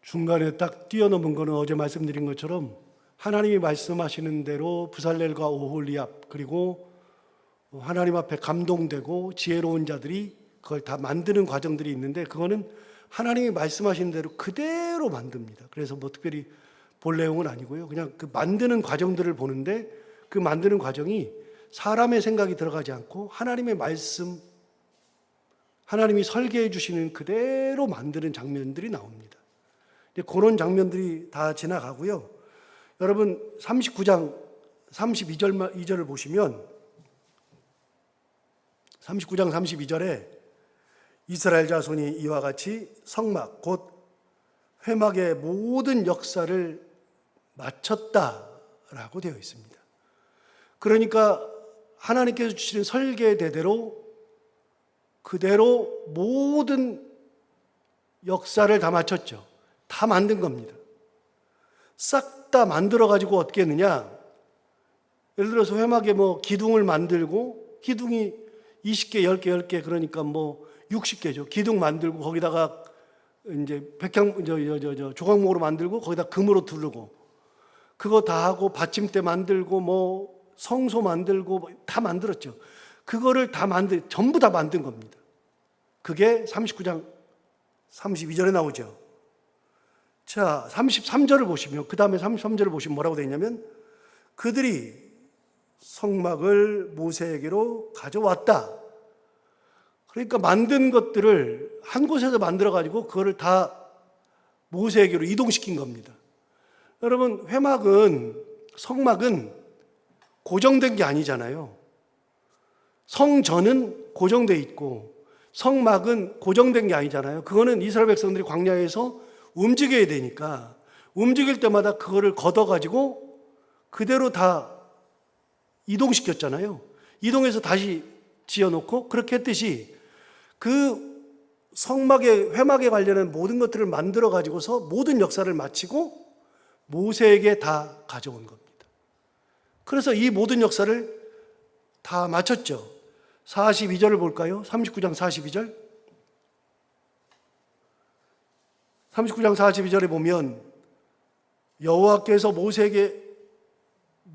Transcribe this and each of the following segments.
중간에 딱 뛰어넘은 거는 어제 말씀드린 것처럼 하나님이 말씀하시는 대로 부살렐과 오홀리압, 그리고 하나님 앞에 감동되고 지혜로운 자들이 그걸 다 만드는 과정들이 있는데, 그거는 하나님이 말씀하시는 대로 그대로 만듭니다. 그래서 뭐 특별히 볼 내용은 아니고요. 그냥 그 만드는 과정들을 보는데, 그 만드는 과정이 사람의 생각이 들어가지 않고 하나님의 말씀, 하나님이 설계해 주시는 그대로 만드는 장면들이 나옵니다. 그런 장면들이 다 지나가고요. 여러분 39장 32절을 보시면 39장 32절에 이스라엘 자손이 이와 같이 성막 곧 회막의 모든 역사를 마쳤다라고 되어 있습니다. 그러니까 하나님께서 주시는 설계대로 그대로 모든 역사를 다 마쳤죠. 다 만든 겁니다. 싹 다 만들어 가지고 어떻게 했느냐? 예를 들어서 회막에 뭐 기둥을 만들고, 기둥이 20개, 10개, 그러니까 뭐 60개죠. 기둥 만들고 거기다가 이제 조각목으로 만들고 거기다 금으로 두르고, 그거 다 하고 받침대 만들고 뭐 성소 만들고 다 만들었죠. 그거를 다 전부 다 만든 겁니다. 그게 39장 32절에 나오죠. 자, 33절을 보시면, 그 다음에 33절을 보시면 뭐라고 되어 있냐면, 그들이 성막을 모세에게로 가져왔다. 그러니까 만든 것들을 한 곳에서 만들어가지고 그거를 다 모세에게로 이동시킨 겁니다. 여러분, 성막은 고정된 게 아니잖아요. 성전은 고정되어 있고 성막은 고정된 게 아니잖아요. 그거는 이스라엘 백성들이 광야에서 움직여야 되니까 움직일 때마다 그거를 걷어가지고 그대로 다 이동시켰잖아요. 이동해서 다시 지어놓고, 그렇게 했듯이 그 회막에 관련한 모든 것들을 만들어가지고서 모든 역사를 마치고 모세에게 다 가져온 겁니다. 그래서 이 모든 역사를 다 마쳤죠. 42절을 볼까요? 39장 42절. 39장 42절에 보면 여호와께서 모세에게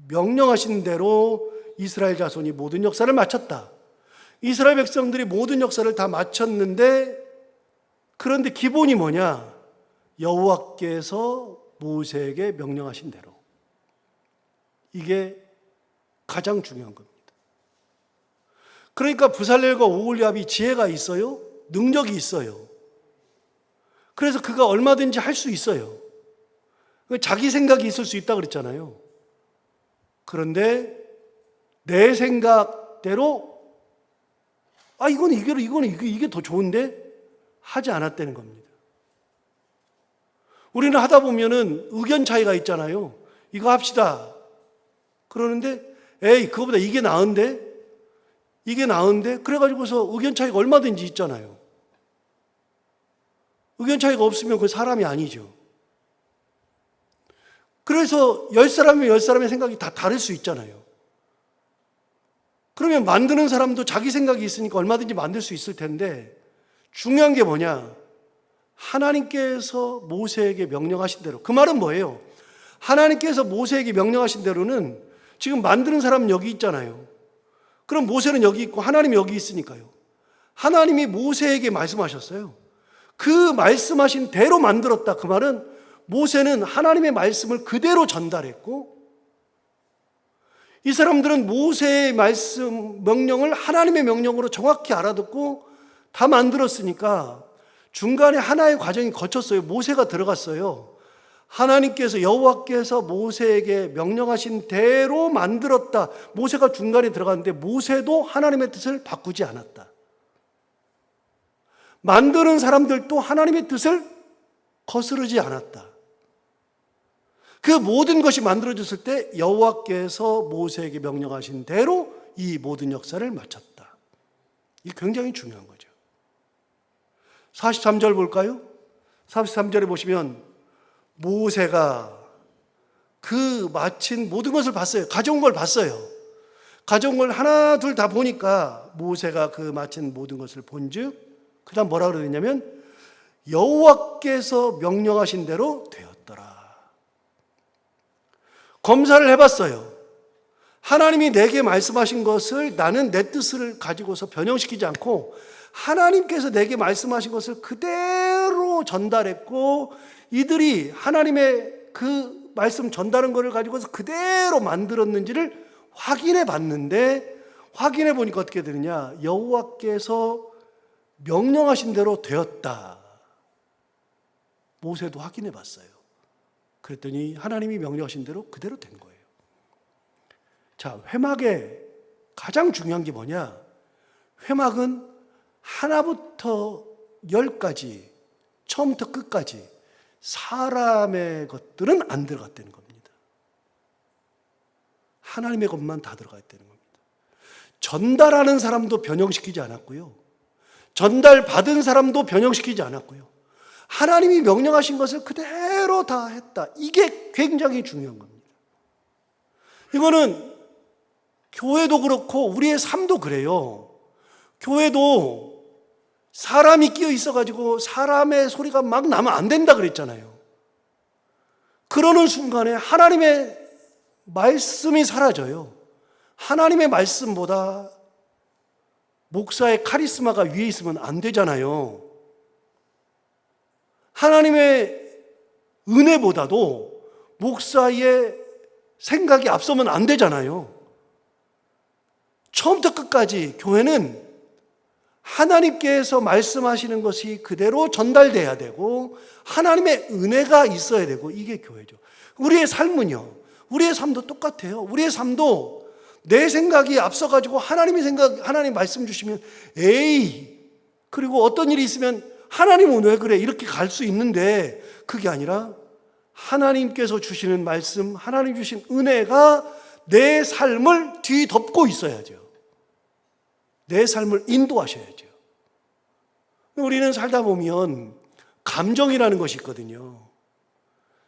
명령하신 대로 이스라엘 자손이 모든 역사를 마쳤다. 이스라엘 백성들이 모든 역사를 다 마쳤는데, 그런데 기본이 뭐냐? 여호와께서 모세에게 명령하신 대로. 이게 가장 중요한 겁니다. 그러니까 부살렐과 오홀리압이 지혜가 있어요. 능력이 있어요. 그래서 그가 얼마든지 할 수 있어요. 자기 생각이 있을 수 있다고 그랬잖아요. 그런데 내 생각대로 이게 더 좋은데 하지 않았다는 겁니다. 우리는 하다 보면은 의견 차이가 있잖아요. 이거 합시다. 그러는데 그거보다 이게 나은데 그래가지고서 의견 차이가 얼마든지 있잖아요. 의견 차이가 없으면 그 사람이 아니죠. 그래서 10사람이면 10사람의 생각이 다 다를 수 있잖아요. 그러면 만드는 사람도 자기 생각이 있으니까 얼마든지 만들 수 있을 텐데, 중요한 게 뭐냐? 하나님께서 모세에게 명령하신 대로. 그 말은 뭐예요? 하나님께서 모세에게 명령하신 대로는 지금 만드는 사람은 여기 있잖아요. 그럼 모세는 여기 있고 하나님이 여기 있으니까요. 하나님이 모세에게 말씀하셨어요. 그 말씀하신 대로 만들었다. 그 말은 모세는 하나님의 말씀을 그대로 전달했고, 이 사람들은 모세의 명령을 하나님의 명령으로 정확히 알아듣고 다 만들었으니까 중간에 하나의 과정이 거쳤어요. 모세가 들어갔어요. 하나님께서, 여호와께서 모세에게 명령하신 대로 만들었다. 모세가 중간에 들어갔는데 모세도 하나님의 뜻을 바꾸지 않았다. 만드는 사람들도 하나님의 뜻을 거스르지 않았다. 그 모든 것이 만들어졌을 때 여호와께서 모세에게 명령하신 대로 이 모든 역사를 마쳤다. 이게 굉장히 중요한 거죠. 43절 볼까요? 43절에 보시면 모세가 그 마친 모든 것을 봤어요. 가져온 걸 봤어요. 가져온 걸 하나 둘 다 보니까 모세가 그 마친 모든 것을 본즉, 그 다음 뭐라 그러냐면 여호와께서 명령하신 대로 되었더라. 검사를 해봤어요. 하나님이 내게 말씀하신 것을 나는 내 뜻을 가지고서 변형시키지 않고 하나님께서 내게 말씀하신 것을 그대로 전달했고, 이들이 하나님의 그 말씀 전달한 것을 가지고서 그대로 만들었는지를 확인해 봤는데, 확인해 보니까 어떻게 되느냐, 여호와께서 명령하신 대로 되었다. 모세도 확인해 봤어요. 그랬더니 하나님이 명령하신 대로 그대로 된 거예요. 자, 회막의 가장 중요한 게 뭐냐? 회막은 하나부터 열까지, 처음부터 끝까지 사람의 것들은 안 들어갔다는 겁니다. 하나님의 것만 다 들어가 있다는 겁니다. 전달하는 사람도 변형시키지 않았고요, 전달받은 사람도 변형시키지 않았고요, 하나님이 명령하신 것을 그대로 다 했다. 이게 굉장히 중요한 겁니다. 이거는 교회도 그렇고 우리의 삶도 그래요. 교회도 사람이 끼어 있어가지고 사람의 소리가 막 나면 안 된다 그랬잖아요. 그러는 순간에 하나님의 말씀이 사라져요. 하나님의 말씀보다 목사의 카리스마가 위에 있으면 안 되잖아요. 하나님의 은혜보다도 목사의 생각이 앞서면 안 되잖아요. 처음부터 끝까지 교회는 하나님께서 말씀하시는 것이 그대로 전달돼야 되고 하나님의 은혜가 있어야 되고, 이게 교회죠. 우리의 삶은요, 우리의 삶도 똑같아요. 우리의 삶도 내 생각이 앞서가지고 하나님 말씀 주시면 에이, 그리고 어떤 일이 있으면 하나님은 왜 그래? 이렇게 갈 수 있는데, 그게 아니라 하나님께서 주시는 말씀, 하나님 주신 은혜가 내 삶을 뒤덮고 있어야죠. 내 삶을 인도하셔야죠. 우리는 살다 보면 감정이라는 것이 있거든요.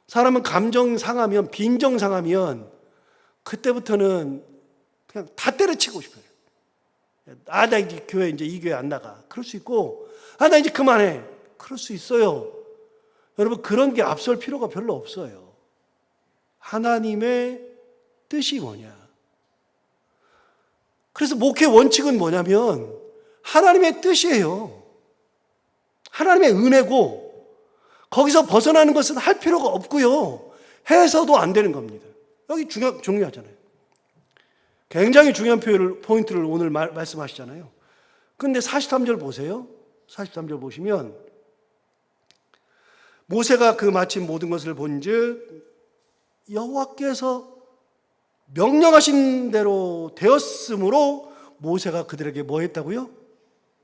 사람은 감정 상하면, 빈정 상하면 그때부터는 그냥 다 때려치고 싶어요. 나 이제 교회, 이 교회 안 나가. 그럴 수 있고, 나 이제 그만해. 그럴 수 있어요. 여러분, 그런 게 앞설 필요가 별로 없어요. 하나님의 뜻이 뭐냐? 그래서 목회 원칙은 뭐냐면 하나님의 뜻이에요. 하나님의 은혜고, 거기서 벗어나는 것은 할 필요가 없고요, 해서도 안 되는 겁니다. 여기 중요하잖아요. 굉장히 중요한 포인트를 오늘 말씀하시잖아요. 그런데 43절 보세요. 43절 보시면 모세가 그 마침 모든 것을 본즉 여호와께서 명령하신 대로 되었으므로 모세가 그들에게 뭐 했다고요?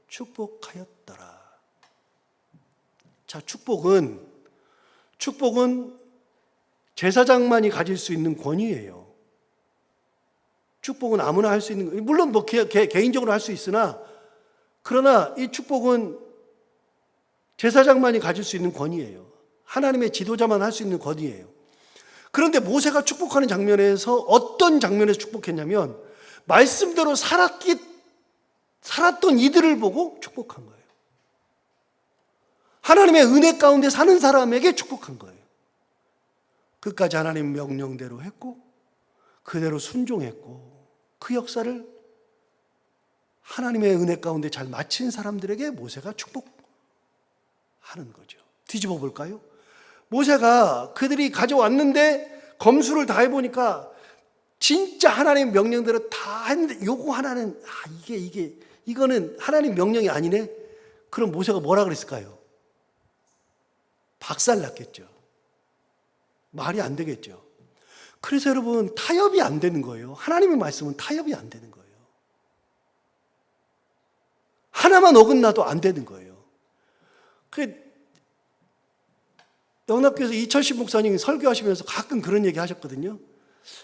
축복하였더라. 자, 축복은 제사장만이 가질 수 있는 권위예요. 축복은 아무나 할 수 있는 거예요. 물론 개인적으로 할 수 있으나, 그러나 이 축복은 제사장만이 가질 수 있는 권위예요. 하나님의 지도자만 할 수 있는 권위예요. 그런데 모세가 축복하는 장면에서 어떤 장면에서 축복했냐면 말씀대로 살았던 이들을 보고 축복한 거예요. 하나님의 은혜 가운데 사는 사람에게 축복한 거예요. 끝까지 하나님 명령대로 했고 그대로 순종했고, 그 역사를 하나님의 은혜 가운데 잘 마친 사람들에게 모세가 축복하는 거죠. 뒤집어 볼까요? 모세가 그들이 가져왔는데 검수를 다 해보니까 진짜 하나님 명령대로 다 했는데 요거 하나는 이거는 하나님 명령이 아니네. 그럼 모세가 뭐라 그랬을까요? 박살났겠죠. 말이 안 되겠죠. 그래서 여러분, 타협이 안 되는 거예요. 하나님의 말씀은 타협이 안 되는 거예요. 하나만 어긋나도 안 되는 거예요. 영락교에서 이철식 목사님이 설교하시면서 가끔 그런 얘기 하셨거든요.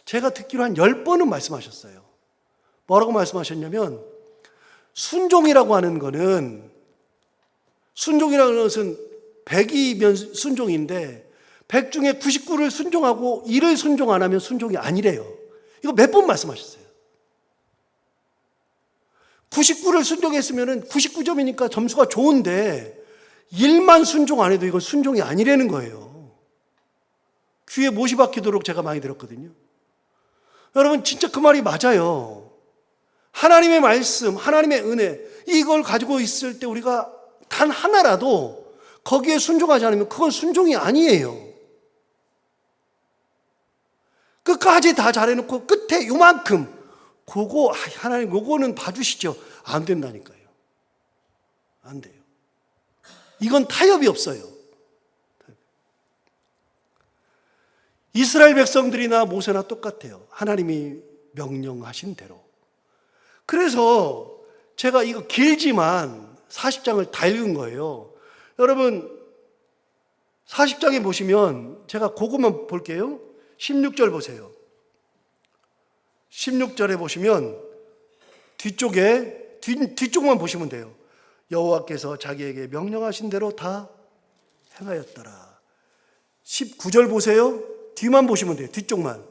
제가 듣기로 한 10번은 말씀하셨어요. 뭐라고 말씀하셨냐면, 순종이라고 하는 것은 100이면 순종인데 100 중에 99를 순종하고 1을 순종 안 하면 순종이 아니래요. 이거 몇 번 말씀하셨어요. 99를 순종했으면 99점이니까 점수가 좋은데 일만 순종 안 해도 이건 순종이 아니라는 거예요. 귀에 못이 박히도록 제가 많이 들었거든요. 여러분 진짜 그 말이 맞아요. 하나님의 말씀, 하나님의 은혜, 이걸 가지고 있을 때 우리가 단 하나라도 거기에 순종하지 않으면 그건 순종이 아니에요. 끝까지 다 잘해놓고 끝에 요만큼 그거 하나님 요거는 봐주시죠. 안 된다니까요. 안 돼요. 이건 타협이 없어요. 이스라엘 백성들이나 모세나 똑같아요. 하나님이 명령하신 대로. 그래서 제가 이거 길지만 40장을 다 읽은 거예요. 여러분 40장에 보시면 제가 그것만 볼게요. 16절 보세요. 16절에 보시면 뒤쪽만 보시면 돼요. 여호와께서 자기에게 명령하신 대로 다 행하였더라. 19절 보세요. 뒤만 보시면 돼요. 뒤쪽만.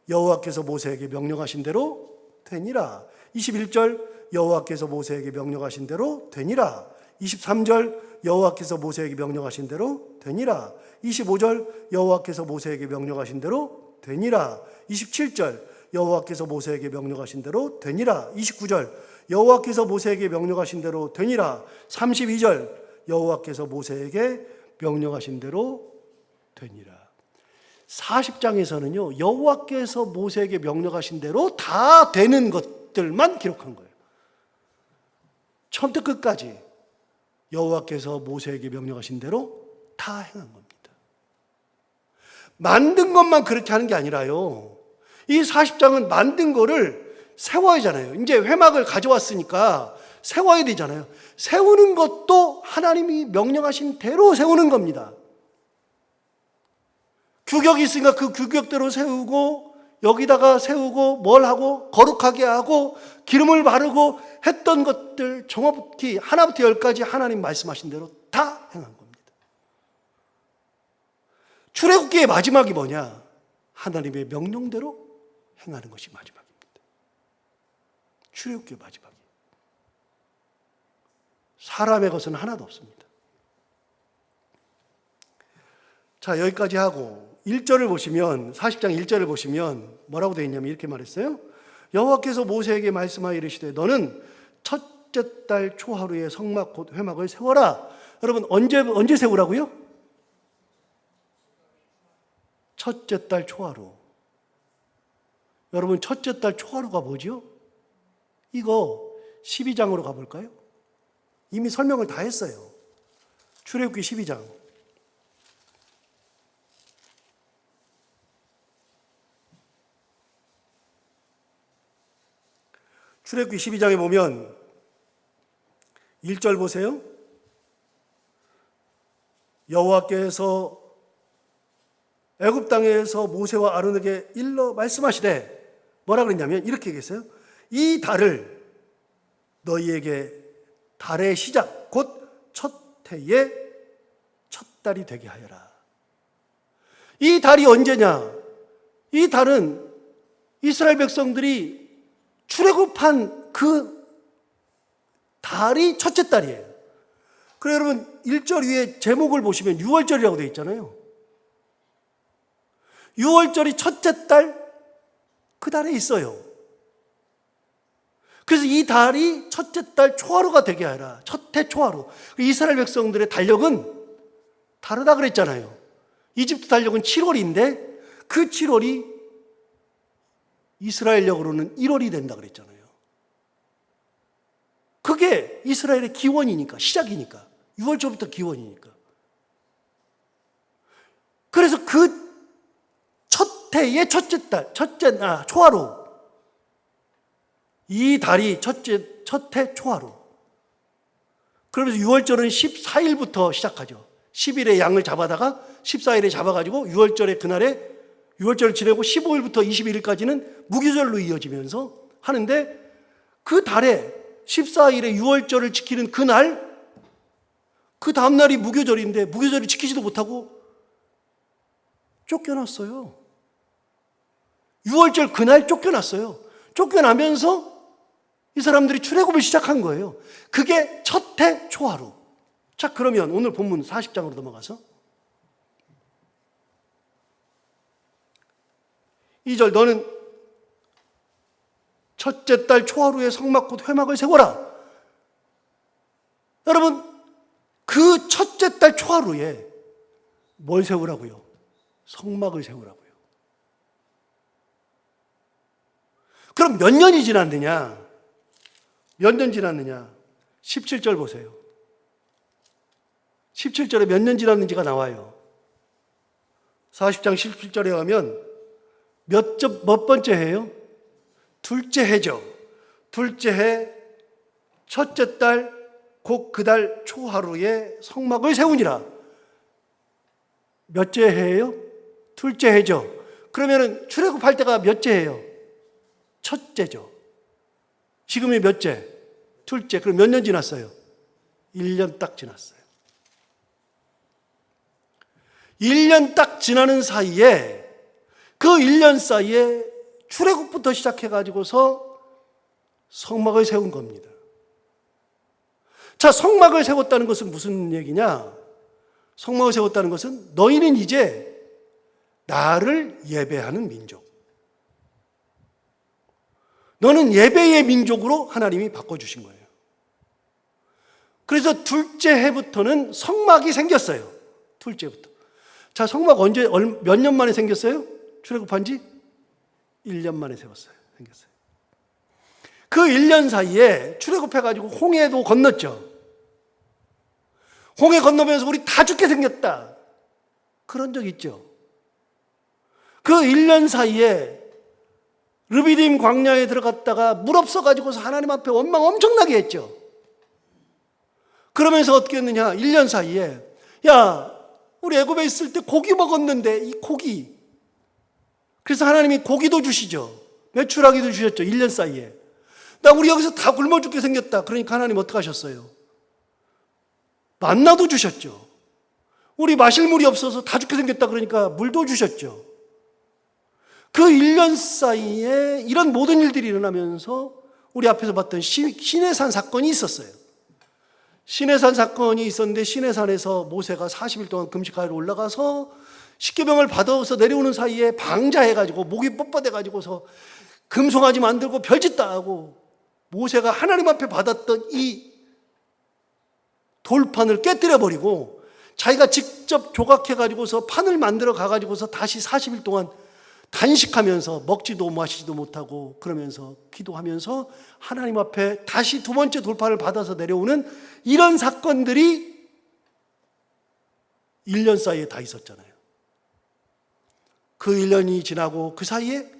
여호와께서 모세에게 명령하신 대로 되니라. 21절 여호와께서 모세에게 명령하신 대로 되니라. 23절 여호와께서 모세에게 명령하신 대로 되니라. 25절 여호와께서 모세에게 명령하신 대로 되니라. 27절 여호와께서 모세에게 명령하신 대로 되니라. 29절 여호와께서 모세에게 명령하신 대로 되니라. 32절 여호와께서 모세에게 명령하신 대로 되니라. 40장에서는요 여호와께서 모세에게 명령하신 대로 다 되는 것들만 기록한 거예요. 처음부터 끝까지 여호와께서 모세에게 명령하신 대로 다 행한 겁니다. 만든 것만 그렇게 하는 게 아니라요, 이 40장은 만든 거를 세워야 하잖아요. 이제 회막을 가져왔으니까 세워야 되잖아요. 세우는 것도 하나님이 명령하신 대로 세우는 겁니다. 규격이 있으니까 그 규격대로 세우고, 여기다가 세우고 뭘 하고 거룩하게 하고 기름을 바르고 했던 것들 정확히 하나부터 열까지 하나님 말씀하신 대로 다 행한 겁니다. 출애굽기의 마지막이 뭐냐? 하나님의 명령대로 행하는 것이 마지막입니다. 출애굽기의 마지막이에요. 사람의 것은 하나도 없습니다. 자, 여기까지 하고 1절을 보시면, 40장 1절을 보시면 뭐라고 되어 있냐면 이렇게 말했어요. 여호와께서 모세에게 말씀하여 이르시되 너는 첫째 달 초하루에 성막 곧 회막을 세워라. 여러분 언제 세우라고요? 첫째 달 초하루. 여러분 첫째 달 초하루가 뭐죠? 이거 12장으로 가볼까요? 이미 설명을 다 했어요. 출애굽기 12장. 출애굽기 12장에 보면 1절 보세요. 여호와께서 애굽 땅에서 모세와 아론에게 일러 말씀하시되 뭐라 그랬냐면 이렇게 얘기했어요. 이 달을 너희에게 달의 시작 곧 첫 해의 첫 달이 되게 하여라. 이 달이 언제냐? 이 달은 이스라엘 백성들이 출애굽한 그 달이 첫째 달이에요. 그래 여러분 1절 위에 제목을 보시면 6월절이라고 되어 있잖아요. 6월절이 첫째 달, 그 달에 있어요. 그래서 이 달이 첫째 달 초하루가 되게 하라. 첫해 초하루. 이스라엘 백성들의 달력은 다르다 그랬잖아요. 이집트 달력은 7월인데 그 7월이 이스라엘력으로는 1월이 된다 그랬잖아요. 그게 이스라엘의 기원이니까, 시작이니까. 6월초부터 기원이니까. 그래서 그 첫 해의 첫째 달, 초하루. 이 달이 첫해 초하루. 그러면서 6월절은 14일부터 시작하죠. 10일에 양을 잡아다가 14일에 잡아가지고 6월절에 그날에 6월절을 지내고 15일부터 21일까지는 무교절로 이어지면서 하는데 그 달에 14일에 6월절을 지키는 그날, 그 다음날이 무교절인데 무교절을 지키지도 못하고 쫓겨났어요. 6월절 그날 쫓겨났어요. 쫓겨나면서 이 사람들이 출애굽을 시작한 거예요. 그게 첫해 초하루. 자, 그러면 오늘 본문 40장으로 넘어가서 2절, 너는 첫째 달 초하루에 성막 곧 회막을 세워라. 여러분, 그 첫째 달 초하루에 뭘 세우라고요? 성막을 세우라고요. 그럼 몇 년이 지났느냐? 몇 년 지났느냐? 17절 보세요. 17절에 몇 년 지났는지가 나와요. 40장 17절에 가면 몇 번째 해요? 둘째 해죠. 둘째 해 첫째 달 곧 그 달 초하루에 성막을 세우니라. 몇째 해예요? 둘째 해죠. 그러면은 출애굽할 때가 몇째 해요? 첫째죠. 지금이 몇째? 둘째. 그럼 몇 년 지났어요? 1년 딱 지났어요. 1년 딱 지나는 사이에, 그 1년 사이에 출애굽부터 시작해가지고서 성막을 세운 겁니다. 자, 성막을 세웠다는 것은 무슨 얘기냐? 성막을 세웠다는 것은 너희는 이제 나를 예배하는 민족. 너는 예배의 민족으로 하나님이 바꿔주신 거예요. 그래서 둘째 해부터는 성막이 생겼어요. 둘째부터. 자, 성막 언제, 몇 년 만에 생겼어요? 출애굽한 지 1년 만에 생겼어요. 그 1년 사이에 출애굽해가지고 홍해도 건넜죠. 홍해 건너면서 우리 다 죽게 생겼다. 그런 적 있죠. 그 1년 사이에 르비딤 광야에 들어갔다가 물 없어가지고서 하나님 앞에 원망 엄청나게 했죠. 그러면서 어떻게 했느냐? 1년 사이에, 야, 우리 애굽에 있을 때 고기 먹었는데 이 고기. 그래서 하나님이 고기도 주시죠. 메추라기도 주셨죠. 1년 사이에. 나 우리 여기서 다 굶어 죽게 생겼다. 그러니까 하나님 어떻게 하셨어요? 만나도 주셨죠. 우리 마실 물이 없어서 다 죽게 생겼다. 그러니까 물도 주셨죠. 그 1년 사이에 이런 모든 일들이 일어나면서 우리 앞에서 봤던 시내산 사건이 있었어요. 시내산 사건이 있었는데 시내산에서 모세가 40일 동안 금식하러 올라가서 십계명을 받아서 내려오는 사이에 방자해가지고 목이 뻣뻣해가지고서 금송아지 만들고 별짓 다 하고 모세가 하나님 앞에 받았던 이 돌판을 깨뜨려버리고 자기가 직접 조각해가지고서 판을 만들어 가가지고서 다시 40일 동안 단식하면서 먹지도 마시지도 못하고 그러면서 기도하면서 하나님 앞에 다시 두 번째 돌판을 받아서 내려오는 이런 사건들이 1년 사이에 다 있었잖아요. 그 1년이 지나고 그 사이에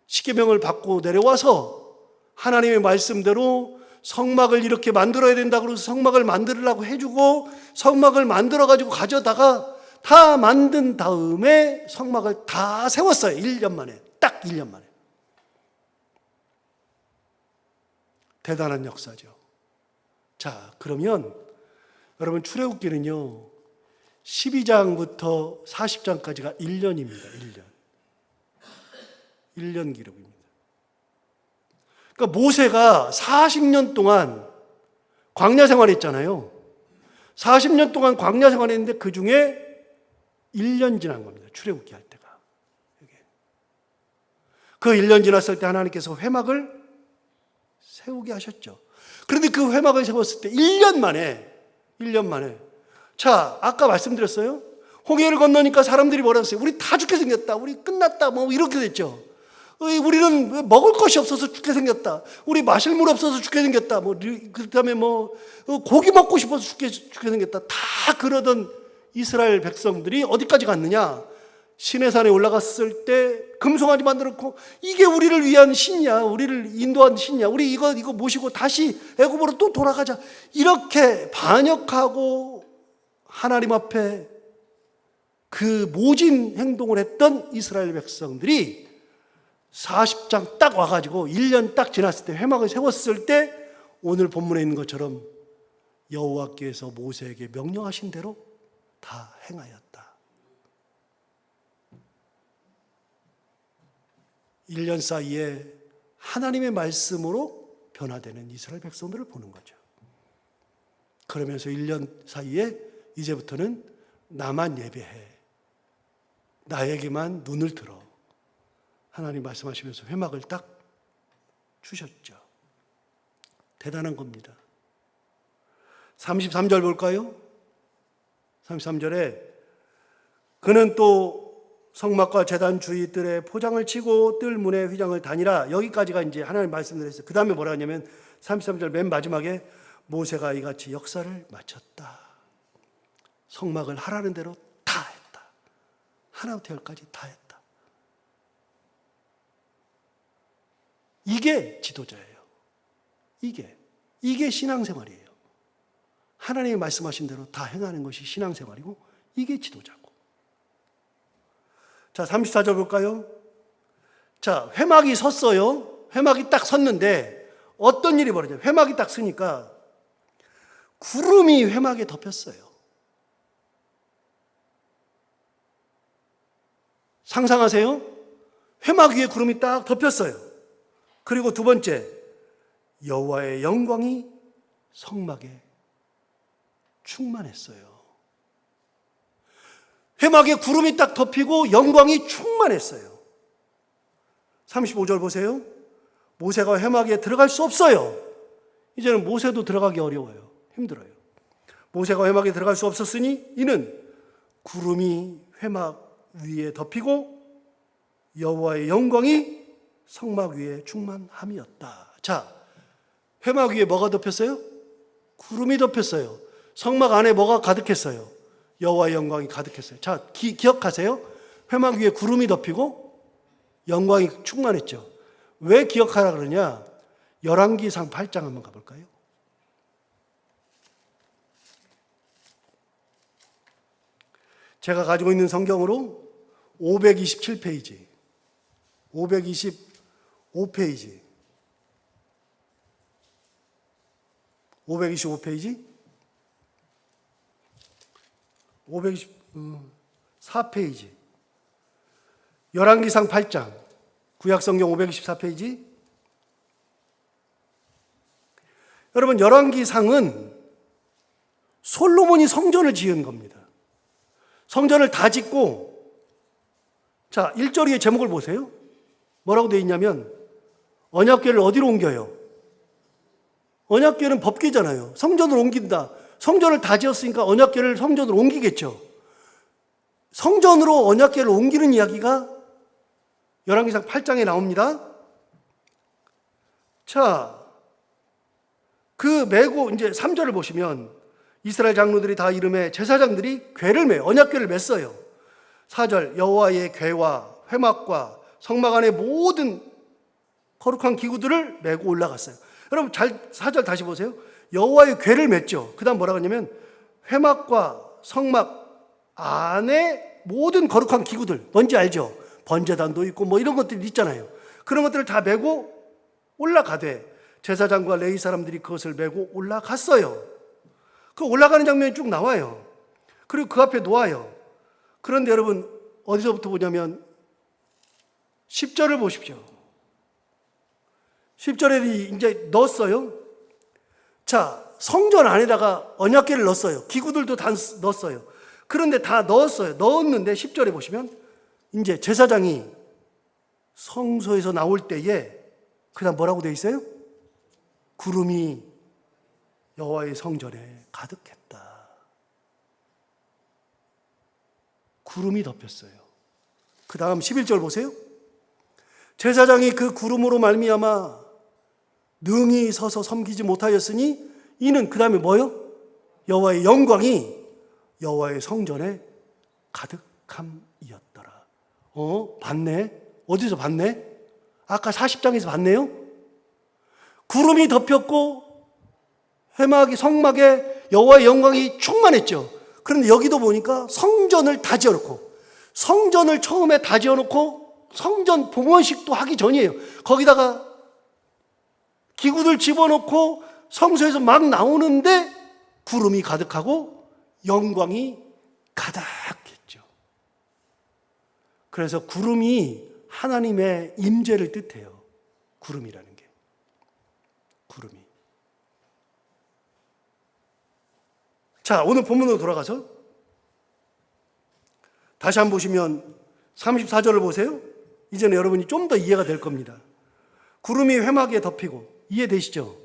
십계명을 받고 내려와서 하나님의 말씀대로 성막을 이렇게 만들어야 된다고 해서 성막을 만들으라고 해주고 성막을 만들어가지고 가져다가 다 만든 다음에 성막을 다 세웠어요. 1년 만에. 딱 1년 만에. 대단한 역사죠. 자, 그러면 여러분 출애굽기는요 12장부터 40장까지가 1년입니다. 1년 기록입니다. 그러니까 모세가 40년 동안 광야 생활했잖아요. 40년 동안 광야 생활했는데 그 중에 1년 지난 겁니다. 출애굽기 할 때가. 그 1년 지났을 때 하나님께서 회막을 세우게 하셨죠. 그런데 그 회막을 세웠을 때 1년 만에 자, 아까 말씀드렸어요. 홍해를 건너니까 사람들이 뭐라고 했어요? 우리 다 죽게 생겼다. 우리 끝났다. 뭐 이렇게 됐죠. 우리는 먹을 것이 없어서 죽게 생겼다. 우리 마실 물 없어서 죽게 생겼다. 그다음에 고기 먹고 싶어서 죽게 생겼다. 다 그러던 이스라엘 백성들이 어디까지 갔느냐? 시내산에 올라갔을 때 금송아지 만들었고 이게 우리를 위한 신이야. 우리를 인도한 신이야. 우리 이거 모시고 다시 애굽으로 또 돌아가자. 이렇게 반역하고 하나님 앞에 그 모진 행동을 했던 이스라엘 백성들이 40장 딱 와가지고 1년 딱 지났을 때 회막을 세웠을 때 오늘 본문에 있는 것처럼 여호와께서 모세에게 명령하신 대로 다 행하였다. 1년 사이에 하나님의 말씀으로 변화되는 이스라엘 백성들을 보는 거죠. 그러면서 1년 사이에 이제부터는 나만 예배해. 나에게만 눈을 들어. 하나님 말씀하시면서 회막을 딱 주셨죠. 대단한 겁니다. 33절 볼까요? 33절에 그는 또 성막과 제단 주위 뜰에 포장을 치고 뜰 문에 휘장을 다니라. 여기까지가 이제 하나님 말씀을 했어요. 그 다음에 뭐라 하냐면 33절 맨 마지막에 모세가 이같이 역사를 마쳤다. 성막을 하라는 대로 다 했다. 하나부터 열까지 다 했다. 이게 지도자예요. 이게 신앙생활이에요. 하나님이 말씀하신 대로 다 행하는 것이 신앙생활이고 이게 지도자고. 자, 34절 볼까요? 자, 회막이 섰어요. 회막이 딱 섰는데 어떤 일이 벌어져요? 회막이 딱 서니까 구름이 회막에 덮였어요. 상상하세요? 회막 위에 구름이 딱 덮였어요. 그리고 두 번째, 여호와의 영광이 성막에 충만했어요. 회막에 구름이 딱 덮이고 영광이 충만했어요. 35절 보세요. 모세가 회막에 들어갈 수 없어요. 이제는 모세도 들어가기 어려워요. 힘들어요. 모세가 회막에 들어갈 수 없었으니 이는 구름이 회막 위에 덮이고 여호와의 영광이 성막 위에 충만함이었다. 자, 회막 위에 뭐가 덮였어요? 구름이 덮였어요. 성막 안에 뭐가 가득했어요? 여호와의 영광이 가득했어요. 자, 기억하세요? 회막 위에 구름이 덮이고 영광이 충만했죠. 왜 기억하라 그러냐? 열왕기상 8장 한번 가볼까요? 제가 가지고 있는 성경으로 527페이지, 525페이지, 525페이지, 524페이지, 열왕기상 8장, 구약성경 524페이지. 여러분, 열왕기상은 솔로몬이 성전을 지은 겁니다. 성전을 다 짓고, 자, 1절 제목을 보세요. 뭐라고 되어 있냐면 언약궤를 어디로 옮겨요? 언약궤는 법궤잖아요. 성전으로 옮긴다. 성전을 다 지었으니까 언약궤를 성전으로 옮기겠죠. 성전으로 언약궤를 옮기는 이야기가 열왕기상 8장에 나옵니다. 자, 그 메고 이제 3절을 보시면 이스라엘 장로들이 다 이름에 제사장들이 궤를 매요. 언약궤를 맸어요. 4절 여호와의 궤와 회막과 성막 안의 모든 거룩한 기구들을 메고 올라갔어요. 여러분 4절 다시 보세요. 여호와의 궤를 맸죠. 그 다음 뭐라고 하냐면 회막과 성막 안에 모든 거룩한 기구들, 뭔지 알죠? 번제단도 있고 뭐 이런 것들이 있잖아요. 그런 것들을 다 메고 올라가되 제사장과 레위 사람들이 그것을 메고 올라갔어요. 그 올라가는 장면이 쭉 나와요. 그리고 그 앞에 놓아요. 그런데 여러분 어디서부터 보냐면 10절을 보십시오. 10절에 이제 넣었어요. 자, 성전 안에다가 언약궤를 넣었어요. 기구들도 다 넣었어요. 그런데 다 넣었어요. 넣었는데 10절에 보시면 이제 제사장이 성소에서 나올 때에 그다음 뭐라고 되어 있어요? 구름이 여호와의 성전에 가득했다. 구름이 덮였어요. 그 다음 11절 보세요. 제사장이 그 구름으로 말미암아 능히 서서 섬기지 못하였으니 이는 그 다음에 뭐요? 여호와의 영광이 여호와의 성전에 가득함이었더라. 봤네? 어디서 봤네? 아까 40장에서 봤네요? 구름이 덮였고 회막이 성막에 여호와의 영광이 충만했죠. 그런데 여기도 보니까 성전을 다 지어놓고 성전을 처음에 다 지어놓고 성전 봉헌식도 하기 전이에요. 거기다가 기구들 집어넣고 성소에서 막 나오는데 구름이 가득하고 영광이 가득했죠. 그래서 구름이 하나님의 임재를 뜻해요. 구름이라는 게. 구름이. 자, 오늘 본문으로 돌아가서 다시 한번 보시면 34절을 보세요. 이제는 여러분이 좀 더 이해가 될 겁니다. 구름이 회막에 덮이고, 이해되시죠?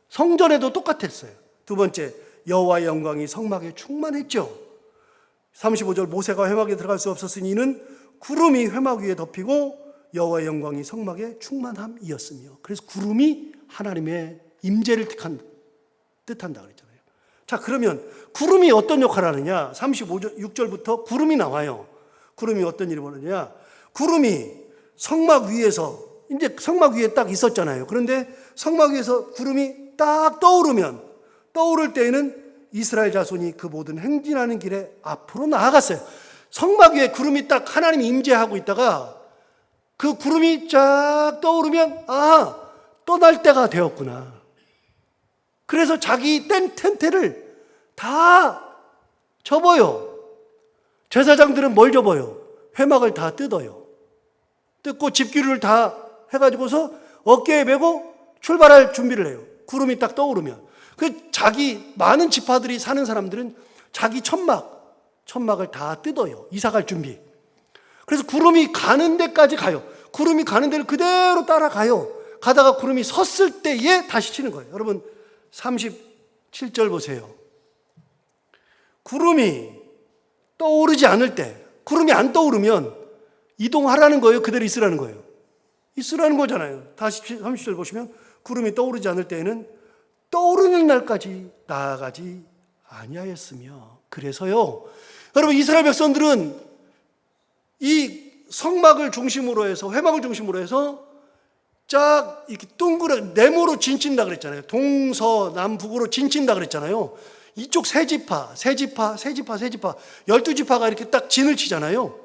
성전에도 똑같았어요. 두 번째, 여호와의 영광이 성막에 충만했죠. 35절, 모세가 회막에 들어갈 수 없었으니 이는 구름이 회막 위에 덮이고 여호와의 영광이 성막에 충만함이었으며. 그래서 구름이 하나님의 임재를 뜻한다 그랬잖아요. 자, 그러면 구름이 어떤 역할을 하느냐? 36절부터 구름이 나와요. 구름이 어떤 일을 하느냐? 구름이 성막 위에서, 이제 성막 위에 딱 있었잖아요. 그런데 성막 위에서 구름이 딱 떠오를 때에는 이스라엘 자손이 그 모든 행진하는 길에 앞으로 나아갔어요. 성막 위에 구름이 딱 하나님이 임재하고 있다가 그 구름이 쫙 떠오르면, 아, 떠날 때가 되었구나. 그래서 자기 텐트를 다 접어요. 제사장들은 뭘 접어요? 회막을 다 뜯어요. 뜯고 집기류를 다 해가지고서 어깨에 메고 출발할 준비를 해요. 구름이 딱 떠오르면. 그 자기 많은 지파들이 사는 사람들은 자기 천막을 다 뜯어요. 이사 갈 준비. 그래서 구름이 가는 데까지 가요. 구름이 가는 데를 그대로 따라가요. 가다가 구름이 섰을 때에 다시 치는 거예요. 여러분 37절 보세요. 구름이 떠오르지 않을 때, 구름이 안 떠오르면 이동하라는 거예요? 그대로 있으라는 거예요? 있으라는 거잖아요. 다시 30절 보시면 구름이 떠오르지 않을 때에는 떠오르는 날까지 나아가지 아니하였으며. 그래서요, 여러분 이스라엘 백성들은 이 성막을 중심으로 해서, 회막을 중심으로 해서 쫙 이렇게 네모로 진친다 그랬잖아요. 동서남북으로 진친다 그랬잖아요. 이쪽 세 지파 12지파가 이렇게 딱 진을 치잖아요.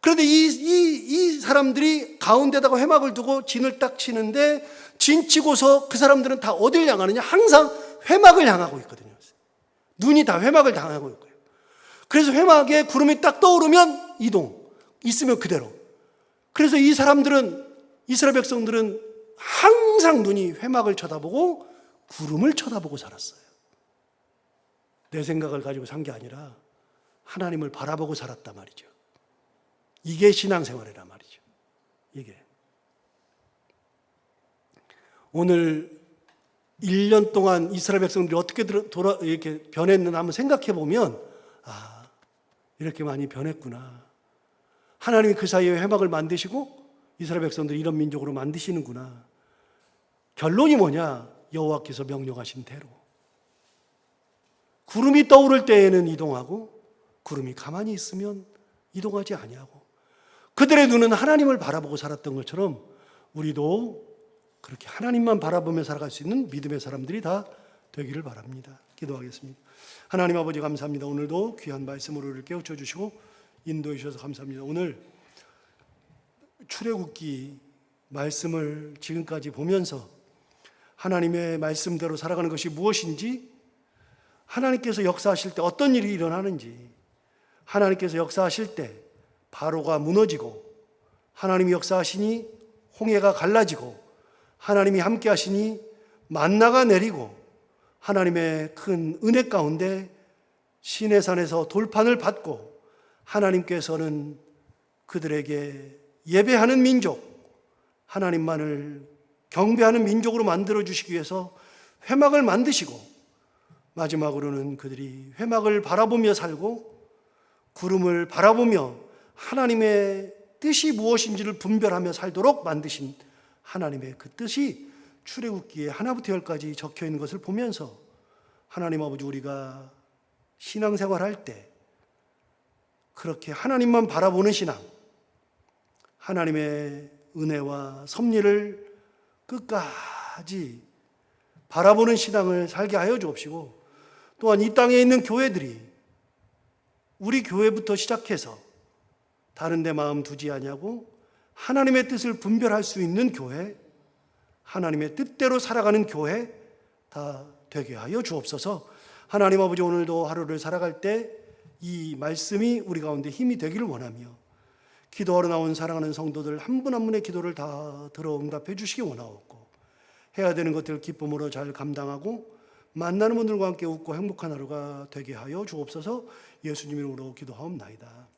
그런데 이 사람들이 가운데다가 회막을 두고 진을 딱 치는데, 진 치고서 그 사람들은 다 어딜 향하느냐? 항상 회막을 향하고 있거든요. 눈이 다 회막을 향하고 있고요. 그래서 회막에 구름이 딱 떠오르면 이동, 있으면 그대로. 그래서 이 사람들은, 이스라엘 백성들은 항상 눈이 회막을 쳐다보고 구름을 쳐다보고 살았어요. 내 생각을 가지고 산 게 아니라 하나님을 바라보고 살았단 말이죠. 이게 신앙생활이란 말이죠. 이게. 오늘 1년 동안 이스라엘 백성들이 어떻게 이렇게 변했나 한번 생각해 보면, 아, 이렇게 많이 변했구나. 하나님이 그 사이에 회막을 만드시고 이스라엘 백성들이 이런 민족으로 만드시는구나. 결론이 뭐냐? 여호와께서 명령하신 대로. 구름이 떠오를 때에는 이동하고 구름이 가만히 있으면 이동하지 아니하고. 그들의 눈은 하나님을 바라보고 살았던 것처럼 우리도 그렇게 하나님만 바라보며 살아갈 수 있는 믿음의 사람들이 다 되기를 바랍니다. 기도하겠습니다. 하나님 아버지 감사합니다. 오늘도 귀한 말씀으로 우리를 깨우쳐 주시고 인도해 주셔서 감사합니다. 오늘 출애굽기 말씀을 지금까지 보면서 하나님의 말씀대로 살아가는 것이 무엇인지, 하나님께서 역사하실 때 어떤 일이 일어나는지, 하나님께서 역사하실 때 바로가 무너지고, 하나님이 역사하시니 홍해가 갈라지고, 하나님이 함께 하시니 만나가 내리고, 하나님의 큰 은혜 가운데 시내산에서 돌판을 받고, 하나님께서는 그들에게 예배하는 민족, 하나님만을 경배하는 민족으로 만들어주시기 위해서 회막을 만드시고, 마지막으로는 그들이 회막을 바라보며 살고 구름을 바라보며 하나님의 뜻이 무엇인지를 분별하며 살도록 만드신 하나님의 그 뜻이 출애굽기에 하나부터 열까지 적혀 있는 것을 보면서, 하나님 아버지, 우리가 신앙생활할 때 그렇게 하나님만 바라보는 신앙, 하나님의 은혜와 섭리를 끝까지 바라보는 신앙을 살게 하여 주옵시고, 또한 이 땅에 있는 교회들이 우리 교회부터 시작해서 다른 데 마음 두지 아니하고 하나님의 뜻을 분별할 수 있는 교회, 하나님의 뜻대로 살아가는 교회 다 되게 하여 주옵소서. 하나님 아버지, 오늘도 하루를 살아갈 때 이 말씀이 우리 가운데 힘이 되기를 원하며, 기도하러 나온 사랑하는 성도들 한 분 한 분의 기도를 다 들어 응답해 주시기 원하옵고, 해야 되는 것들을 기쁨으로 잘 감당하고 만나는 분들과 함께 웃고 행복한 하루가 되게 하여 주옵소서. 예수님 이름으로 기도하옵나이다.